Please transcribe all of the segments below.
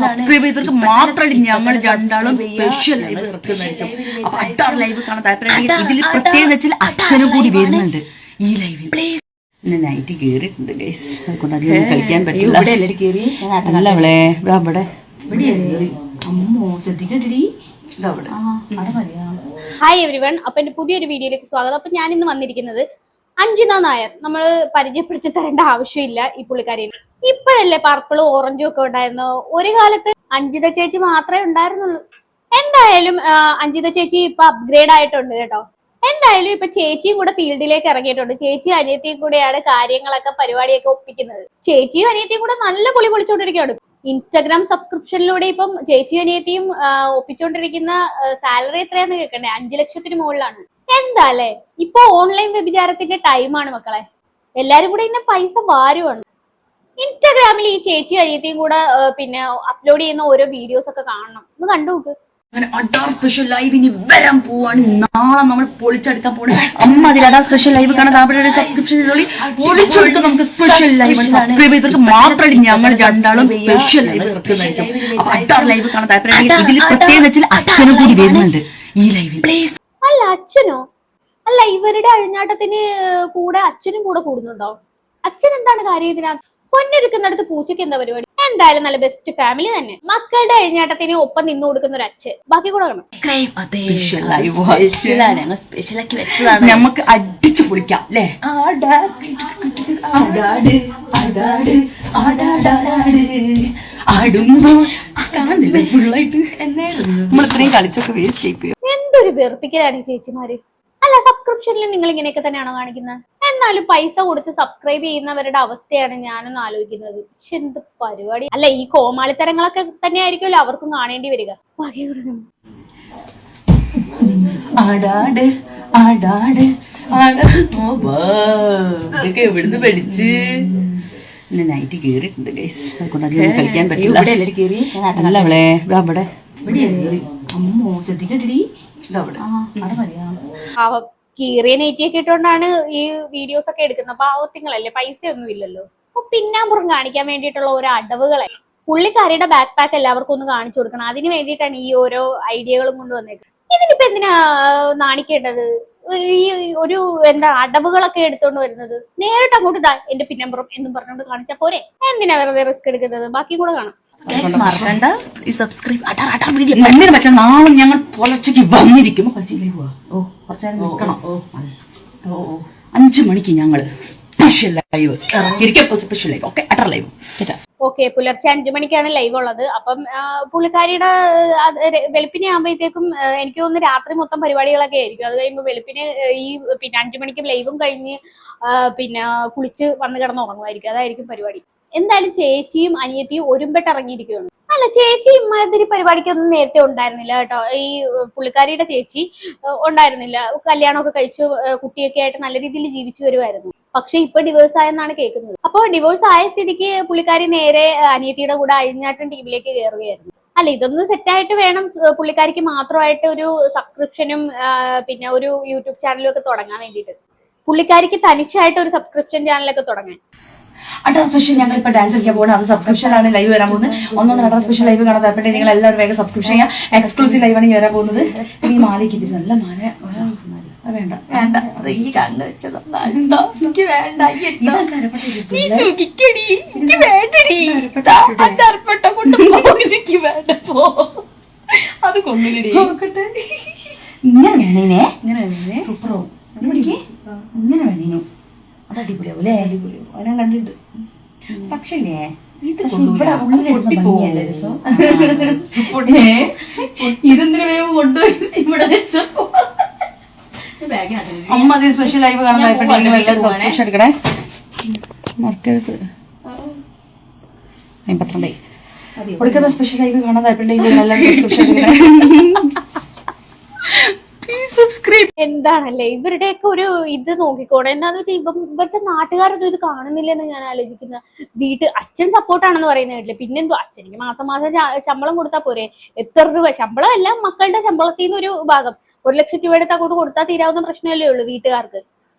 Subscribe ചെയ്തവർക്ക് മാത്രമായിട്ട് ഞങ്ങൾ രണ്ടാളും സ്പെഷ്യൽ ലൈവ് അപ്പൊ അട്ടാർ ലൈവ് കാണാൻ താല്പര്യം. ഇതിൽ പ്രത്യേകം വെച്ചാൽ അച്ഛനും കൂടി വരുന്നുണ്ട് ഈ ലൈവിൽ. പിന്നെ നൈറ്റ് കേറിയിട്ടുണ്ട് ഗൈസ്, അതുകൊണ്ട് അധികം കളിക്കാൻ പറ്റില്ല. അല്ല അവളെ ഇവിടെ അമ്മോ ശ്രദ്ധിക്കണ്ടി. ഹായ് എവരിവൺ, അപ്പൊ എന്റെ പുതിയൊരു വീഡിയോയിലേക്ക് സ്വാഗതം. അപ്പൊ ഞാൻ ഇന്ന് വന്നിരിക്കുന്നത് അഞ്ജിത നായർ. നമ്മൾ പരിചയപ്പെടുത്തി തരേണ്ട ആവശ്യമില്ല ഈ പുള്ളിക്കാരിയെ. ഇപ്പോഴല്ലേ പർപ്പിളും ഓറഞ്ചും ഒക്കെ ഉണ്ടായിരുന്നു. ഒരു കാലത്ത് അഞ്ജിത ചേച്ചി മാത്രമേ ഉണ്ടായിരുന്നുള്ളൂ. എന്തായാലും അഞ്ജിത ചേച്ചി ഇപ്പൊ അപ്ഗ്രേഡ് ആയിട്ടുണ്ട് കേട്ടോ. എന്തായാലും ഇപ്പൊ ചേച്ചിയും കൂടെ ഫീൽഡിലേക്ക് ഇറങ്ങിയിട്ടുണ്ട്. ചേച്ചിയും അനിയത്തിയും കൂടെയാണ് കാര്യങ്ങളൊക്കെ പരിപാടിയൊക്കെ ഒപ്പിക്കുന്നത്. ചേച്ചിയും അനിയത്തിയും കൂടെ നല്ല പൊളി പൊളിച്ചോണ്ടിരിക്കുകയാണ്. ഇൻസ്റ്റാഗ്രാം സബ്സ്ക്രിപ്ഷനിലൂടെ ഇപ്പം ചേച്ചിയും അനിയത്തിയും ഒപ്പിച്ചോണ്ടിരിക്കുന്ന സാലറി എത്രയാന്ന് കേൾക്കണ്ടേ? 5 ലക്ഷത്തിന് മുകളിലാണ്. എന്താ അല്ലേ, ഇപ്പൊ ഓൺലൈൻ വ്യഭിചാരത്തിന്റെ ടൈമാണ് മക്കളെ. എല്ലാരും കൂടെ ഇന്നെ പൈസ വാരുവാണ്. ഇൻസ്റ്റാഗ്രാമിൽ ഈ ചേച്ചിയും അനിയത്തിയും കൂടെ പിന്നെ അപ്ലോഡ് ചെയ്യുന്ന ഓരോ വീഡിയോസ് ഒക്കെ കാണണം, ഒന്ന് കണ്ടു നോക്ക്. അങ്ങനെ അഡാർ സ്പെഷ്യൽ ലൈവ് ഇനി വരാൻ പോവാണ്. നാളെ നമ്മൾ പൊളിച്ചെടുക്കാൻ പോണേ. അമ്മ അതിൽ അഡാർ സ്പെഷ്യൽ ലൈവ് കാണാൻ താല്പര്യം സബ്സ്ക്രിപ്ഷൻ പൊളിച്ചെടുക്കാൻ നമുക്ക് സ്പെഷ്യൽ ലൈവ് സബ്സ്ക്രൈബ് ചെയ്തവർക്ക് മാത്രമായിട്ട് ഞങ്ങൾ രണ്ടാളും സ്പെഷ്യൽ ലൈവ് അപ്പൊ അഡാർ ലൈവ് കാണാൻ താല്പര്യം. ഇതിൽ പ്രത്യേകം വെച്ചാൽ അച്ഛനും കൂടി വരുന്നുണ്ട് ഈ ലൈവിൽ. അല്ല അച്ഛനോ? അല്ല ഇവരുടെ അഴിഞ്ഞാട്ടത്തിന് കൂടെ അച്ഛനും കൂടെ കൂടുന്നുണ്ടോ? അച്ഛൻ എന്താണ് കാര്യം ഇതിനകത്ത്? പൊന്നൊരുക്കുന്നിടത്ത് പൂച്ചയ്ക്ക് എന്താ പരിപാടി? എന്തായാലും നല്ല ബെസ്റ്റ് ഫാമിലി തന്നെ. മക്കളുടെ അഴിഞ്ഞാട്ടത്തിന് ഒപ്പം നിന്ന് കൊടുക്കുന്ന ഒരു അച്ഛൻ. ബാക്കി കൂടെ കാണാം. സ്പെഷ്യലാക്കി വെച്ചതാണ്, നമുക്ക് അടിച്ചു പൊളിക്കാം അല്ലേ? നമ്മൾ ഇത്രയും കളിച്ചൊക്കെ വേസ്റ്റ് ആയിപ്പോയി. എന്തൊരു വെറുപ്പിക്കലാണ് ചേച്ചിമാര്. അല്ല സബ്സ്ക്രിപ്ഷനിൽ നിങ്ങൾ ഇങ്ങനെയൊക്കെ തന്നെയാണോ കാണിക്കുന്നത്? എന്നാലും പൈസ കൊടുത്ത് സബ്സ്ക്രൈബ് ചെയ്യുന്നവരുടെ അവസ്ഥയാണ് ഞാനൊന്ന് ആലോചിക്കുന്നത്. എന്ത് പരിപാടി. അല്ല ഈ കോമാളിത്തരങ്ങളൊക്കെ തന്നെ ആയിരിക്കുമല്ലോ അവർക്കും കാണേണ്ടി വരിക. എവിടുന്ന് പഠിച്ച് നൈറ്റ് കേറിയിട്ടുണ്ട് ഗൈസ്, അതുകൊണ്ട് അധികം കളിക്കാൻ പറ്റില്ല. അല്ല അവളെ ഇവിടെ അമ്മോ ശ്രദ്ധിക്കണ്ടി. കീറിയ നെറ്റിയൊക്കെ ഇട്ടുകൊണ്ടാണ് ഈ വീഡിയോസ് ഒക്കെ എടുക്കുന്നത്. പാവത്തിങ്ങളല്ലേ, പൈസ ഒന്നും ഇല്ലല്ലോ. അപ്പൊ പിന്നാമ്പുറം കാണിക്കാൻ വേണ്ടിയിട്ടുള്ള ഓരോ അടവുകളെ പുള്ളിക്കാരിയുടെ ബാക്ക് പാക്ക് എല്ലാവർക്കും ഒന്ന് കാണിച്ചു കൊടുക്കണം. അതിന് വേണ്ടിയിട്ടാണ് ഈ ഓരോ ഐഡിയകളും കൊണ്ടുവന്നേക്കുന്നത്. ഇതിനിപ്പോ എന്തിനാ നാണിക്കേണ്ടത്? ഈ ഒരു എന്താ അടവുകളൊക്കെ എടുത്തോണ്ട് വരുന്നത്. നേരിട്ട് അങ്ങോട്ട് ഇതാ എന്റെ പിന്നമ്പുറം എന്നും പറഞ്ഞോണ്ട് കാണിച്ചാ പോരെ? എന്തിനാ വെറുതെ റിസ്ക് എടുക്കുന്നത്? ബാക്കി കൂടെ കാണാം. നാളെ ഞങ്ങൾ പുലർച്ചയ്ക്ക് വന്നിരിക്കും. 5 മണിക്ക് ഞങ്ങൾ special live special live utter live. Okay, പുലർച്ചെ 5 മണിക്കാണ് ലൈവ് ഉള്ളത്. അപ്പം പുള്ളിക്കാരിയുടെ വെളുപ്പിനെ ആകുമ്പോഴത്തേക്കും എനിക്ക് തോന്നുന്നു രാത്രി മൊത്തം പരിപാടികളൊക്കെ ആയിരിക്കും. അത് കഴിയുമ്പോൾ വെളുപ്പിന് ഈ പിന്നെ 5 മണിക്ക് ലൈവും കഴിഞ്ഞ് പിന്നെ കുളിച്ച് വന്ന് കിടന്ന് ഉറങ്ങുമായിരിക്കും. അതായിരിക്കും പരിപാടി. എന്തായാലും ചേച്ചിയും അനിയത്തിയും ഒരുമ്പെട്ട് ഇറങ്ങിയിരിക്കുകയാണ്. അല്ല ചേച്ചി ഇമ്മാതിരി പരിപാടിക്കൊന്നും നേരത്തെ ഉണ്ടായിരുന്നില്ല കേട്ടോ. ഈ പുള്ളിക്കാരിയുടെ ചേച്ചി ഉണ്ടായിരുന്നില്ല. കല്യാണമൊക്കെ കഴിച്ചു കുട്ടിയൊക്കെ ആയിട്ട് നല്ല രീതിയിൽ ജീവിച്ചു വരുമായിരുന്നു. പക്ഷെ ഇപ്പൊ ഡിവോഴ്സ് ആയെന്നാണ് കേൾക്കുന്നത്. അപ്പൊ ഡിവോഴ്സ് ആയ സ്ഥിതിക്ക് പുള്ളിക്കാരി നേരെ അനിയത്തിയുടെ കൂടെ അഴിഞ്ഞാട്ടം ടീമിലേക്ക് കയറുകയായിരുന്നു. അല്ല ഇതൊന്നും സെറ്റായിട്ട് വേണം പുള്ളിക്കാരിക്ക് മാത്രമായിട്ട് ഒരു സബ്സ്ക്രിപ്ഷനും പിന്നെ ഒരു യൂട്യൂബ് ചാനലും ഒക്കെ തുടങ്ങാൻ വേണ്ടിയിട്ട്. പുള്ളിക്കാരിക്ക് തനിച്ചായിട്ട് ഒരു സബ്സ്ക്രിപ്ഷൻ ചാനലൊക്കെ തുടങ്ങാൻ. അഡാർ സ്പെഷ്യൽ ഞങ്ങൾ ഇപ്പൊ ഡാൻസ് കളിക്കാൻ പോകുന്നത്. അത് സബ്സ്ക്രിപ്ഷനാണ് ലൈവ് വരാൻ പോകുന്നത്. ഒന്നൊന്നും അഡാർ സ്പെഷ്യൽ ലൈവ് കാണാൻ താല്പര്യം നിങ്ങൾ എല്ലാവരും വേഗം സബ്സ്ക്രിപ്ഷൻ ചെയ്യാം. എക്സ്ക്ലൂസീവ് ലൈവാണ് ഈ വരാൻ പോകുന്നത്. ഈ മാലയ്ക്ക് ഇതിൽ നല്ല മാല വേണ്ട വേണ്ട, അത് ഈ കണ്ണ് വെച്ചതാ. എനിക്ക് വേണ്ട, അത് കൊണ്ടുപോയി നോക്കട്ടെ. ഇങ്ങനെ വേണേ, ഇങ്ങനെ വേണേ, സൂപ്പറോ ഇങ്ങനെ വേണേനു. അത് അടിപൊളിയാവും അല്ലേ? അടിപൊളിയാവും, ഞാൻ കണ്ടിട്ട്. പക്ഷേ ഇതെന്തിനു വേഗം കൊണ്ടുപോയി ഇവിടെ വെച്ചപ്പോ. അമ്മ അത് സ്പെഷ്യൽ ലൈവ് കാണാൻ താല്പര്യം എല്ലാവരും സബ്സ്ക്രിപ്ഷൻ എടുക്കണേ. മറക്കരുത്. 52 കൊടുക്കുന്ന സ്പെഷ്യൽ ലൈവ് കാണാൻ താല്പര്യം എല്ലാവരും സബ്സ്ക്രിപ്ഷൻ എടുക്കണേ. എന്താണല്ലേ ഇവരുടെയൊക്കെ ഒരു ഇത് നോക്കിക്കോടെ. എന്താന്ന് വെച്ചാൽ ഇവരുടെ നാട്ടുകാരൊന്നും ഇത് കാണുന്നില്ലെന്ന് ഞാൻ ആലോചിക്കുന്ന. അച്ഛൻ സപ്പോർട്ടാണെന്ന് പറയുന്ന കേട്ടില്ലേ? പിന്നെന്തോ അച്ഛനിക്ക് മാസം മാസം ശമ്പളം കൊടുത്താൽ പോരെ? എത്ര രൂപ ശമ്പളം? എല്ലാം മക്കളുടെ ശമ്പളത്തിൽ നിന്ന് ഒരു ഭാഗം 1 ലക്ഷം രൂപ എടുത്ത് അങ്ങോട്ട് കൊടുത്താൽ തീരാവുന്ന പ്രശ്നമല്ലേ ഉള്ളൂ വീട്ടുകാർക്ക്.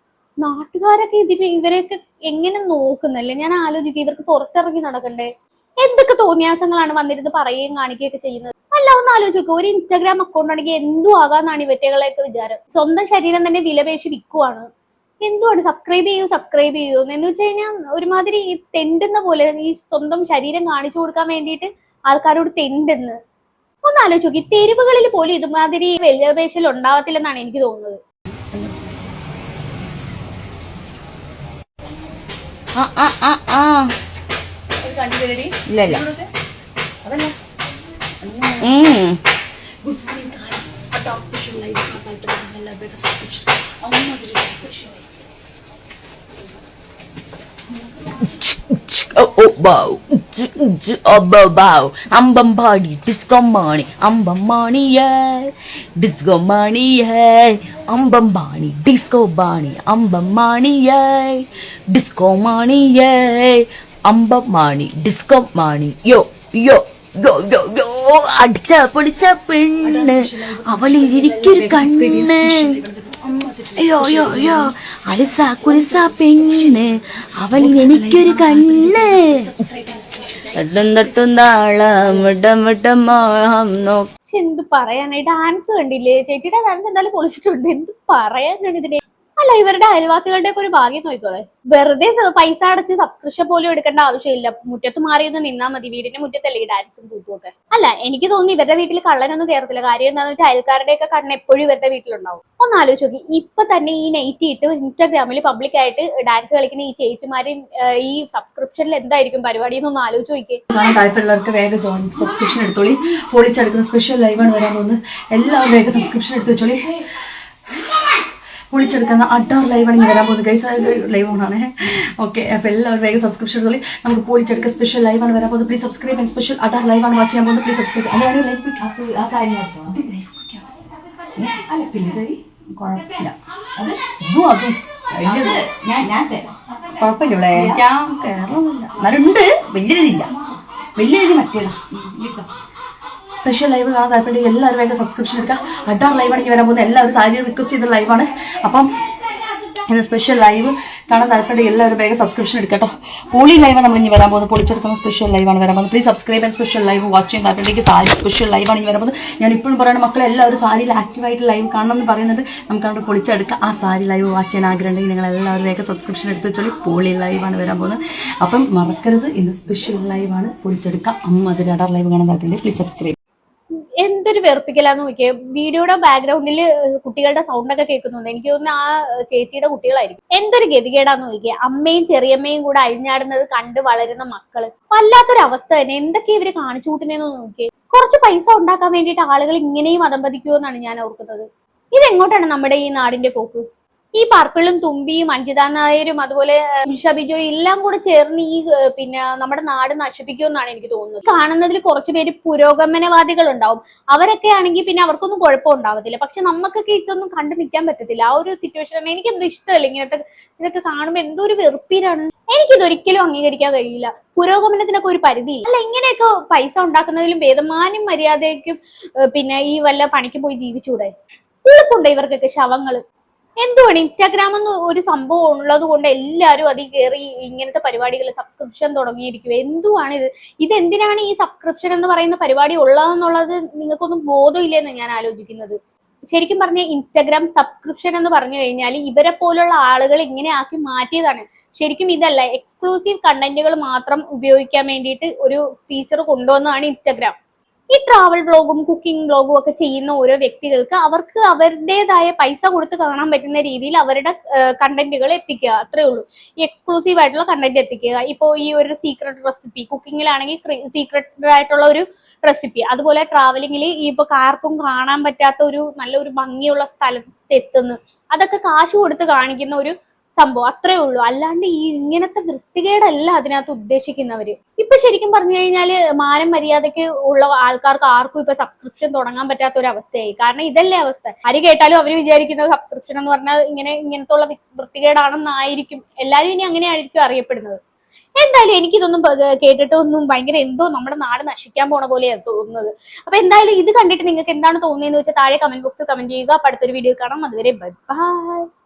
നാട്ടുകാരൊക്കെ ഇവരെയൊക്കെ എങ്ങനെ നോക്കുന്നല്ലേ ഞാൻ ആലോചിക്കും. ഇവർക്ക് പുറത്തിറങ്ങി നടക്കണ്ടേ? എന്തൊക്കെ തോന്നിയാസങ്ങളാണ് വന്നിരുന്ന് പറയുകയും കാണിക്കുകയൊക്കെ ചെയ്യുന്നത്. അല്ല, ഒന്ന് ആലോചിച്ച് നോക്കുക, ഒരു ഇൻസ്റ്റാഗ്രാം അക്കൗണ്ട് ആണെങ്കിൽ എന്തും ആകാന്നാണ് ഇവറ്റകളെയൊക്കെ വിചാരം. സ്വന്തം ശരീരം തന്നെ വിലപേശി വിൽക്കുവാണ്. എന്തുവാണ് സബ്സ്ക്രൈബ് ചെയ്യൂ എന്ന് വെച്ച് കഴിഞ്ഞാൽ ഒരുമാതിരി ഈ തെണ്ടുന്ന പോലെ ഈ സ്വന്തം ശരീരം കാണിച്ചു കൊടുക്കാൻ വേണ്ടിയിട്ട് ആൾക്കാരോട് തെണ്ടെന്ന്. ഒന്ന് ആലോചിച്ച് നോക്കി, തെരുവുകളിൽ പോലും ഇതുമാതിരി വിലപേശൽ ഉണ്ടാവത്തില്ലെന്നാണ് എനിക്ക് തോന്നുന്നത്. ഇല്ല ഇല്ല അമ്പമ്പാടി ഡിസ്കോ മാണി അമ്പമ്മാണിയേ ഡിസ്കോ മാണിയേ അമ്പമ്പാണി ഡിസ്കോ ബാണി അമ്പമ്മാണിയേ ഡിസ്കോ മാണിയേ അമ്പമ്മാണി ഡിസ്കോ മാണി യോ യോ യോ യോ യോ അടിച്ച പൊടിച്ച പെണ്ണ് അവളിരിക്കൊരു കണ്ണ് അയ്യോ യോ യോ അലിസ കുലിസ പെണ്ണ് അവളിൽ എനിക്കൊരു കണ്ണ് തട്ടും തട്ടും താളം വിടം വിടം മോഹം നോക്കി. എന്ത് പറയാനായി, ഡാൻസ് കണ്ടില്ലേ ചേച്ചിയുടെ ഡാൻസ് എന്തായാലും പൊളിച്ചിട്ടുണ്ട്. എന്ത് പറയാനാണ് ഇതിനെ. അല്ല, ഇവരുടെ അയൽവാസികളുടെ ഒക്കെ ഒരു ഭാഗ്യം നോക്കിക്കോളെ. വെറുതെ പൈസ അടച്ച് സബ്സ്ക്രിപ്ഷൻ പോലും എടുക്കേണ്ട ആവശ്യമില്ല. മുറ്റത്ത് മാറിയൊന്ന് നിന്നാ മതി. വീടിന്റെ മുറ്റത്തല്ലേ ഈ ഡാൻസും കൂത്തും ഒക്കെ. അല്ല, എനിക്ക് തോന്നുന്നു ഇവരുടെ വീട്ടിൽ കള്ളനൊന്നും കയറത്തില്ല. കാര്യം എന്താണെന്ന് വെച്ചാൽ അയൽക്കാരുടെ ഒക്കെ കണ്ണ് എപ്പോഴും ഇവരുടെ വീട്ടിലുണ്ടാവും. ഒന്ന് ആലോചിച്ച് നോക്കി, ഇപ്പൊ തന്നെ ഈ നൈറ്റ് ഇട്ട് ഇൻസ്റ്റാഗ്രാമിൽ പബ്ലിക്കായിട്ട് ഡാൻസ് കളിക്കുന്ന ഈ ചേച്ചിമാരും ഈ സബ്സ്ക്രിപ്ഷനിൽ എന്തായിരിക്കും പരിപാടി എന്നൊന്ന് ആലോചിച്ച് നോക്കിയേ. താല്പര്യമുള്ളവർക്ക് വേഗം ജോയിൻ സബ്സ്ക്രിപ്ഷൻ എടുത്തോളി. പൊളിച്ചെടുക്കുന്ന സ്പെഷ്യൽ ലൈവാണ് വരാൻ പോകുന്നത്. എല്ലാവരും വേഗം സബ്സ്ക്രിപ്ഷൻ എടുത്ത് വെച്ചോളി. പൊളിച്ചെടുക്കുന്ന അഡാർ ലൈവാണ് ഇങ്ങനെ വരാൻ പോകുന്നത്. ഗൈസ് ലൈവാണ്. ഓക്കെ, അപ്പോൾ എല്ലാവരും വേഗം സബ്സ്ക്രിപ്ഷൻ എടുത്തോളി. നമുക്ക് പൊളിച്ചെടുക്കുക സ്പെഷ്യൽ ലൈവാണ് വരാൻ പോകുന്നത്. പ്ലീസ് സബ്സ്ക്രൈബ് ചെയ്യാൻ. സ്പെഷ്യൽ അഡാർ ലൈവാണ് വാച്ച് ചെയ്യാൻ പോകുന്നത്. Please subscribe. അല്ലാതെ ലൈഫ് അല്ല പ്ലീസ് കുഴപ്പമില്ല. അത് ഇതും അതും കുഴപ്പമില്ല. ഞാൻ കയറുന്നില്ല, എന്നാലും ഉണ്ട്. വലിയ രീതിയില്ല, വലിയ രീതി മറ്റേതാ. സ്പെഷ്യൽ ലൈവ് കാണാൻ താല്പര്യം എല്ലാവരും വേഗം സബ്സ്ക്രിപ്ഷൻ എടുക്കുക. അഡാർ ലൈവാണെങ്കിൽ വരാൻ പോകുന്നത്. എല്ലാവരും സാരി റിക്വസ്റ്റ് ചെയ്ത ലൈവാണ്. അപ്പം ഇന്ന് സ്പെഷ്യൽ ലൈവ് കാണാൻ താല്പര്യം എല്ലാവരും വേഗം സബ്സ്ക്രിപ്ഷൻ എടുക്കുക കേട്ടോ. പൊളി ലൈവ് നമ്മൾ ഇനി വരാൻ പോകുന്നത്. പൊളിച്ചെടുക്കുന്ന സ്പെഷ്യൽ ലൈവാണ് വരാൻ പോകുന്നത്. Please subscribe and special live watch ചെയ്യാൻ താല്പര്യം സാരി സ്പെഷ്യൽ ലൈവാണ് ഇനി വരാൻ പോകുന്നത്. ഞാൻ ഇപ്പോഴും പറയുന്ന മക്കളെ എല്ലാവരും സാരിയിൽ ആക്റ്റീവായിട്ട് ലൈവ് കാണണം എന്ന് പറയുന്നത്. നമുക്ക് അവിടെ പൊളിച്ചെടുക്കുക. ആ സാരി ലൈവ് വാച്ച് ചെയ്യാൻ ആഗ്രഹം ഉണ്ടെങ്കിൽ നിങ്ങൾ എല്ലാവരും വേഗം സബ്സ്ക്രിപ്ഷൻ എടുത്ത് വെച്ചോളി. പൊളി ലൈവാണ് വരാൻ പോകുന്നത്. അപ്പം മറക്കരുത്, ഇന്ന് സ്പെഷ്യൽ ലൈവാണ്. പൊളിച്ചെടുക്കുക. അതിൽ അഡാർ ലൈവ് കാണാൻ താല്പര്യം പ്ലീസ് സബ്സ്ക്രൈബ്. എന്തൊരു വെറുപ്പിക്കലാന്ന് നോക്കിയേ. വീഡിയോയുടെ ബാക്ക്ഗ്രൗണ്ടിൽ കുട്ടികളുടെ സൗണ്ട് ഒക്കെ കേൾക്കുന്നുണ്ട്. എനിക്ക് തോന്നുന്നു ആ ചേച്ചിയുടെ കുട്ടികളായിരിക്കും. എന്തൊരു ഗതികേടാന്ന് നോക്കിയേ. അമ്മയും ചെറിയമ്മയും കൂടെ അഴിഞ്ഞാടുന്നത് കണ്ട് വളരുന്ന മക്കള്. വല്ലാത്തൊരു അവസ്ഥ തന്നെ. എന്തൊക്കെ ഇവര് കാണിച്ചു കൂട്ടുന്നതെന്ന് നോക്കിയേ. കുറച്ച് പൈസ ഉണ്ടാക്കാൻ വേണ്ടിയിട്ട് ആളുകൾ ഇങ്ങനെയും അതമ്പതിക്കുമോ എന്നാണ് ഞാൻ ഓർക്കുന്നത്. ഇതെങ്ങോട്ടാണ് നമ്മുടെ ഈ നാടിന്റെ പോക്ക്? ഈ പർപ്പിളും തുമ്പിയും അഞ്ജിത നായരും അതുപോലെ ഷബിജോയും എല്ലാം കൂടെ ചേർന്ന് ഈ നമ്മുടെ നാട് നശിപ്പിക്കുമെന്നാണ് എനിക്ക് തോന്നുന്നത്. കാണുന്നതിൽ കുറച്ചു പേര് പുരോഗമനവാദികൾ ഉണ്ടാവും. അവരൊക്കെ ആണെങ്കിൽ പിന്നെ അവർക്കൊന്നും കുഴപ്പം ഉണ്ടാവത്തില്ല. പക്ഷെ നമുക്കൊക്കെ ഇതൊന്നും കണ്ടു നിൽക്കാൻ പറ്റത്തില്ല. ആ ഒരു സിറ്റുവേഷൻ എനിക്കെന്തോ ഇഷ്ടമല്ല. ഇതൊക്കെ കാണുമ്പോൾ എന്തോ ഒരു വെറുപ്പീരാണ്. എനിക്കിതൊരിക്കലും അംഗീകരിക്കാൻ കഴിയില്ല. പുരോഗമനത്തിനൊക്കെ ഒരു പരിധിയില്ല. അല്ല, ഇങ്ങനെയൊക്കെ പൈസ ഉണ്ടാക്കുന്നതിലും ഭേദമാനും മര്യാദയ്ക്കും ഈ വല്ല പണിക്ക് പോയി ജീവിച്ചൂടെ? ഉൾപ്പുണ്ട് ഇവർക്കൊക്കെ ശവങ്ങള്. എന്തുവാണ് ഇൻസ്റ്റാഗ്രാം എന്ന് ഒരു സംഭവം ഉള്ളത് കൊണ്ട് എല്ലാവരും അതിൽ കയറി ഇങ്ങനത്തെ പരിപാടികൾ സബ്സ്ക്രിപ്ഷൻ തുടങ്ങിയിരിക്കുക. എന്തുവാണ് ഇതെന്തിനാണ് ഈ സബ്സ്ക്രിപ്ഷൻ എന്ന് പറയുന്ന പരിപാടി ഉള്ളതെന്നുള്ളത് നിങ്ങൾക്കൊന്നും ബോധമില്ലെന്ന് ഞാൻ ആലോചിക്കുന്നത്. ശരിക്കും പറഞ്ഞ ഇൻസ്റ്റാഗ്രാം സബ്സ്ക്രിപ്ഷൻ എന്ന് പറഞ്ഞു കഴിഞ്ഞാൽ ഇവരെ പോലുള്ള ആളുകൾ ഇങ്ങനെ ആക്കി മാറ്റിയതാണ്. ശരിക്കും ഇതല്ല, എക്സ്ക്ലൂസീവ് കണ്ടന്റുകൾ മാത്രം ഉപയോഗിക്കാൻ വേണ്ടിയിട്ട് ഒരു ഫീച്ചർ കൊണ്ടുവന്നതാണ് ഇൻസ്റ്റാഗ്രാം. ഈ ട്രാവൽ വ്ളോഗും കുക്കിംഗ് വ്ളോഗും ഒക്കെ ചെയ്യുന്ന ഓരോ വ്യക്തികൾക്ക് അവർക്ക് അവരുടേതായ പൈസ കൊടുത്ത് കാണാൻ പറ്റുന്ന രീതിയിൽ അവരുടെ കണ്ടന്റുകൾ എത്തിക്കുക, അത്രേ ഉള്ളൂ. ഈ എക്സ്ക്ലൂസീവ് ആയിട്ടുള്ള കണ്ടന്റ് എത്തിക്കുക. ഇപ്പോൾ ഈ ഒരു സീക്രട്ട് റെസിപ്പി, കുക്കിങ്ങിലാണെങ്കിൽ സീക്രട്ട് ആയിട്ടുള്ള ഒരു റെസിപ്പി, അതുപോലെ ട്രാവലിംഗിൽ ഇപ്പൊ ആർക്കും കാണാൻ പറ്റാത്ത ഒരു നല്ലൊരു ഭംഗിയുള്ള സ്ഥലത്ത് എത്തുന്നു, അതൊക്കെ കാശ് കൊടുത്ത് കാണിക്കുന്ന ഒരു സംഭവം, അത്രേ ഉള്ളൂ. അല്ലാണ്ട് ഈ ഇങ്ങനത്തെ വൃത്തികേടല്ല അതിനകത്ത് ഉദ്ദേശിക്കുന്നവര്. ഇപ്പൊ ശരിക്കും പറഞ്ഞു കഴിഞ്ഞാല് മാനം മര്യാദയ്ക്ക് ഉള്ള ആൾക്കാർക്ക് ആർക്കും ഇപ്പൊ സബ്സ്ക്രിപ്ഷൻ തുടങ്ങാൻ പറ്റാത്ത ഒരു അവസ്ഥയായി. കാരണം ഇതല്ലേ അവസ്ഥ. ആര് കേട്ടാലും അവര് വിചാരിക്കുന്നത് സബ്സ്ക്രിപ്ഷൻ എന്ന് പറഞ്ഞാൽ ഇങ്ങനത്തുള്ള വൃത്തികേടാണെന്നായിരിക്കും. എല്ലാരും ഇനി അങ്ങനെ ആയിരിക്കും അറിയപ്പെടുന്നത്. എന്തായാലും എനിക്കിതൊന്നും കേട്ടിട്ടൊന്നും ഭയങ്കര എന്തോ നമ്മുടെ നാട് നശിക്കാൻ പോണ പോലെയാണ് തോന്നുന്നത്. അപ്പൊ എന്തായാലും ഇത് കണ്ടിട്ട് നിങ്ങൾക്ക് എന്താണ് തോന്നിയെന്ന് വെച്ചാൽ താഴെ കമന്റ് ബോക്സിൽ കമന്റ് ചെയ്യുക. അപ്പൊ അടുത്തൊരു വീഡിയോ കാണാം. അതുവരെ ബൈ.